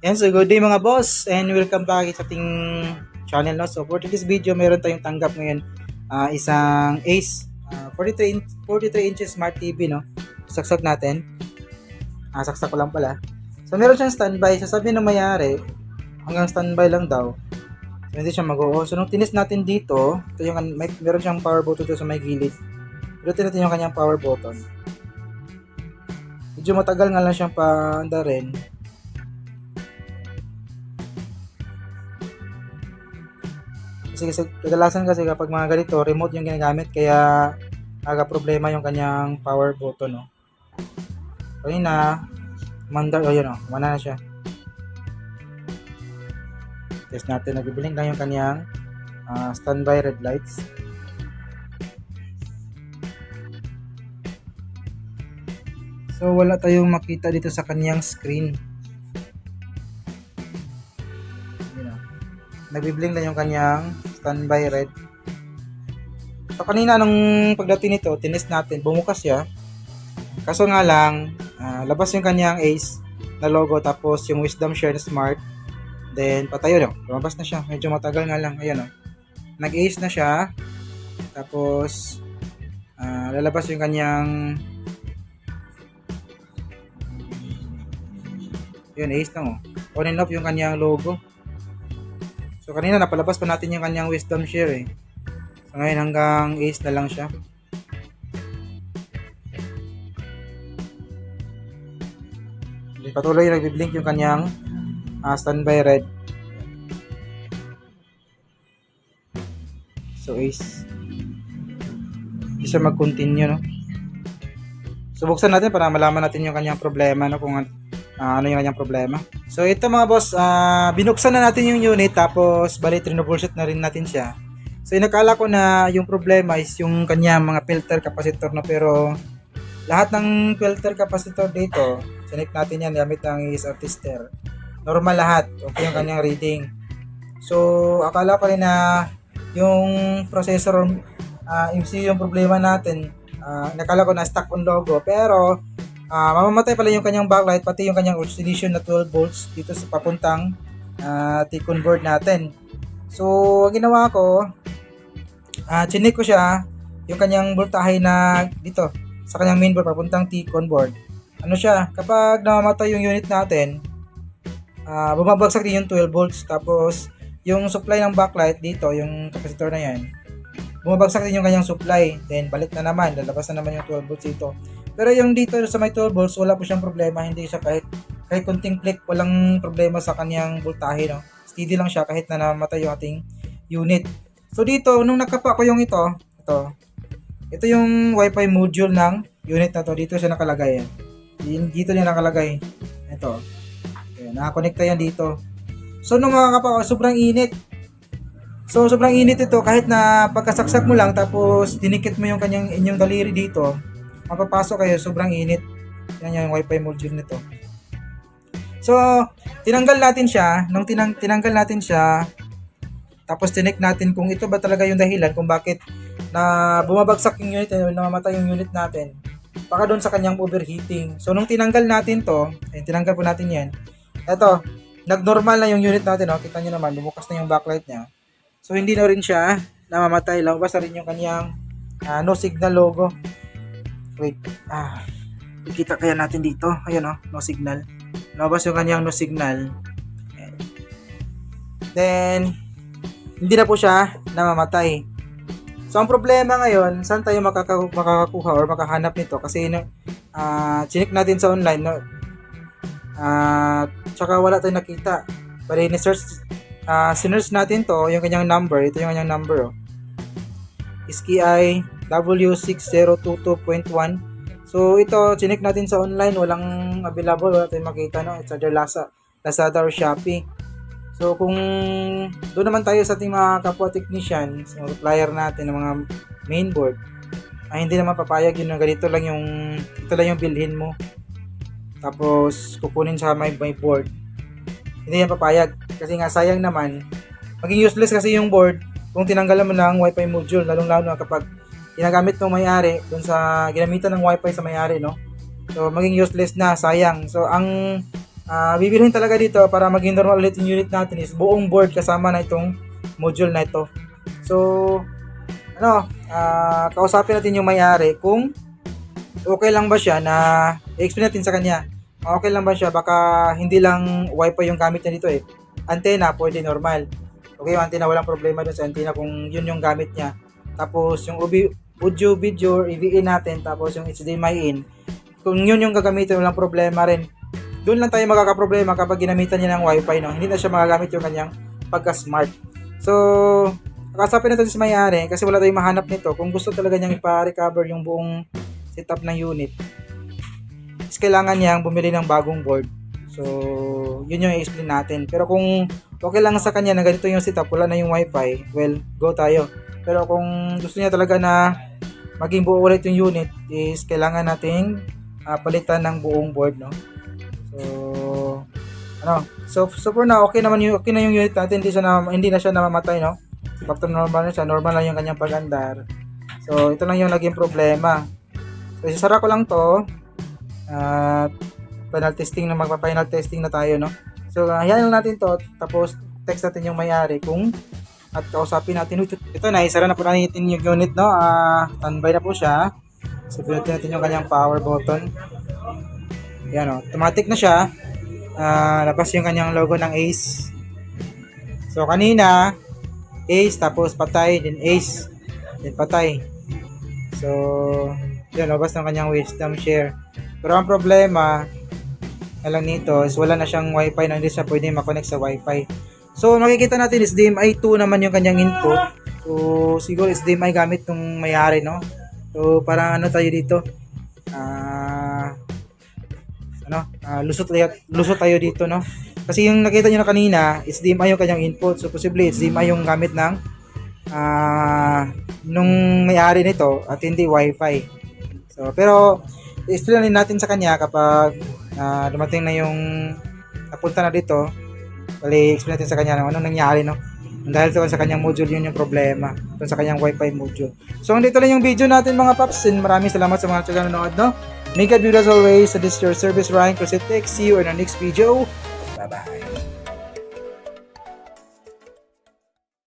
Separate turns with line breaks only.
Yan, so good day mga boss and welcome back sa ating channel. No? So for this video, meron tayong tanggap ngayon isang Ace 43 inches Smart TV. No? Saksak natin. Saksak ko lang pala. So meron siyang standby. Sasabi ng mayari, hanggang standby lang daw. So hindi siya mag-o. So nung tinis natin dito, ito yung, meron siyang power button dito sa may gilid. Pero natin yung kanyang power button. Medyo matagal nga lang siyang paandarin. Kasi kadalasan kasi kapag mga ganito, remote yung ginagamit kaya problema yung kanyang power button, no. Kanina, mandar, yun, no, wala na siya. Test natin, nagbibiling lang yung kanyang standby red lights. So, wala tayong makita dito sa kanyang screen. Nagbibiling lang yung kanyang standby red. So kanina nung pagdating nito, tinest natin, bumukas siya. Kaso nga lang, labas yung kanyang Ace na logo tapos yung Wisdom Share na Smart. Then patayo no, lumabas na siya. Medyo matagal nga lang, ayan oh. Nag-Ace na siya. Tapos lalabas yung kanyang yun, Ace lang oh. On and off yung kanyang logo. So kanina napalabas pa natin yung kanyang Wisdom Share eh. So ngayon hanggang Ace na lang siya. Patuloy nagbi-blink yung kanyang standby red. So Ace. Hindi siya mag-continue, no? So buksan natin para malaman natin yung kanyang problema, no? Kung ano yung kanyang problema. So ito mga boss, binuksan na natin yung unit tapos bali troubleshoot na rin natin siya. So inakala ko na yung problema is yung kanyang mga filter capacitor na, pero lahat ng filter capacitor dito, sinek natin yan gamit ng ESR tester. Normal lahat, okay yung kanyang reading. So akala ko rin na yung processor MCU yung problema natin. Nakala ko na stuck on logo, pero mamamatay pala yung kanyang backlight, pati yung kanyang oscillation na 12 volts dito sa papuntang T-convert natin. So ang ginawa ko, chinik ko siya yung kanyang voltahe na dito sa kanyang mainboard papuntang T-convert. Ano siya, kapag namamatay yung unit natin, bumabagsak din yung 12 volts, tapos yung supply ng backlight dito, yung capacitor na yan, bumabagsak din yung kanyang supply, then balik na naman, lalabas na naman yung 12 volts dito. Pero yung dito sa may 12 volts, wala po siyang problema, hindi siya kahit kunting click, walang problema sa kanyang voltahe, no? Steady lang siya kahit na namatay yung ating unit. So dito, nung nakapa ko yung ito yung Wi-Fi module ng unit na to, dito siya nakalagay. Dito niya nakalagay. Ito. Ayan, nakakonekta yan dito. So nung makakapa ko, sobrang init. So sobrang init ito, kahit na pagkasaksak mo lang tapos dinikit mo yung inyong daliri dito, mapapasok kayo, sobrang init. Yan yung Wi-Fi module nito. So tinanggal natin siya. Nung tinanggal natin siya, tapos tinik natin kung ito ba talaga yung dahilan kung bakit na bumabagsak yung unit, namamatay yung unit natin. Baka doon sa kanyang overheating. So nung tinanggal natin to, tinanggal po natin yan. Ito, nag-normal na yung unit natin, oh. Kita nyo naman, bumukas na yung backlight niya. So hindi na rin siya namamatay, lumabas na rin yung kanyang no signal logo. Wait, ikita kaya natin dito. Ayan oh, no signal. Lumabas yung kanyang no signal. Then hindi na po siya namamatay. So ang problema ngayon, saan tayo makakakuha or makahanap nito? Kasi chinik natin sa online, no? Tsaka wala tayong nakita. Bali sinearch natin to, yung kanyang number. Ito yung kanyang number, oh. SKI W6022.1. So ito, chinik natin sa online, walang available, wala tayong makita, no? It's either Lazada or Shopee. So kung doon naman tayo sa ating mga kapwa technician, sa supplier natin ng mga mainboard, hindi naman papayag yun na ganito lang ito lang yung bilhin mo. Tapos kukunin sa my board. Hindi yan papayag kasi nga sayang naman. Maging useless kasi yung board kung tinanggalan mo ng Wi-Fi module, lalong-lalo na kapag ginagamit ng may-ari doon sa ginamitan ng Wi-Fi sa may-ari, no? So maging useless na, sayang. So ang bibilhin talaga dito para maging normal ulit yung unit natin is buong board kasama na itong module na ito. So, kausapin natin yung may-ari kung okay lang ba siya na i-explain natin sa kanya. Okay lang ba siya? Baka hindi lang wifi yung gamit niya dito eh. Antenna, pwede normal. Okay, yung antenna, walang problema dun sa antenna kung yun yung gamit niya. Tapos yung audio, video, EVA natin, tapos yung HDMI in. Kung yun yung gagamitin, walang problema rin. Doon lang tayo magkakaproblema kapag ginamitan niya ng wifi, no? Hindi na siya magagamit yung kanyang pagka-smart. So, kakasapin natin sa may-ari kasi wala tayong mahanap nito. Kung gusto talaga niyang ipa-recover yung buong setup ng unit, is kailangan niyang bumili ng bagong board. So, yun yung i-explain natin. Pero kung okay lang sa kanya na ganito yung setup, wala na yung wifi, well, go tayo. Pero kung gusto niya talaga na maging buo ulit yung unit, is kailangan nating palitan ng buong board, no? So, so for now, okay na yung unit natin, hindi na siya namamatay, no? Back to normal na siya, normal lang yung kanyang pag-andar. So, ito lang yung naging problema. So, isasara ko lang to. At magpa-final testing na tayo, no? So, hayaan lang natin to, tapos text natin yung may-ari at kausapin natin. Ito na, isara na po natin yung unit, no? Standby na po siya. So, pinutin natin yung kanyang power button. Yan, no? Automatic na siya. Labas yung kanyang logo ng Ace. So, kanina, Ace, tapos patay, then Ace, then patay. So, yun, labas ng kanyang wisdom share. Pero ang problema na lang nito is wala na siyang wifi na hindi siya pwede makonect sa wifi. So, makikita natin is HDMI 2 naman yung kanyang input. So, siguro is HDMI gamit ng may-ari, no? So, parang tayo dito. Lusot tayo dito, no? Kasi yung nakita nyo na kanina, HDMI yung kanyang input. So, posible HDMI yung gamit ng nung may-ari nito at hindi wifi. So, pero i-explain natin sa kanya kapag dumating na yung napunta na dito. Bali, explain natin sa kanya anong nangyari, no? Dahil sa kanyang module, yun yung problema. Sa kanyang wifi module. So, dito lang yung video natin, mga paps. And maraming salamat sa mga nanonood, no? Make it beautiful as always. So this is your service Ryan Cosette. See you in our next video. Bye-bye.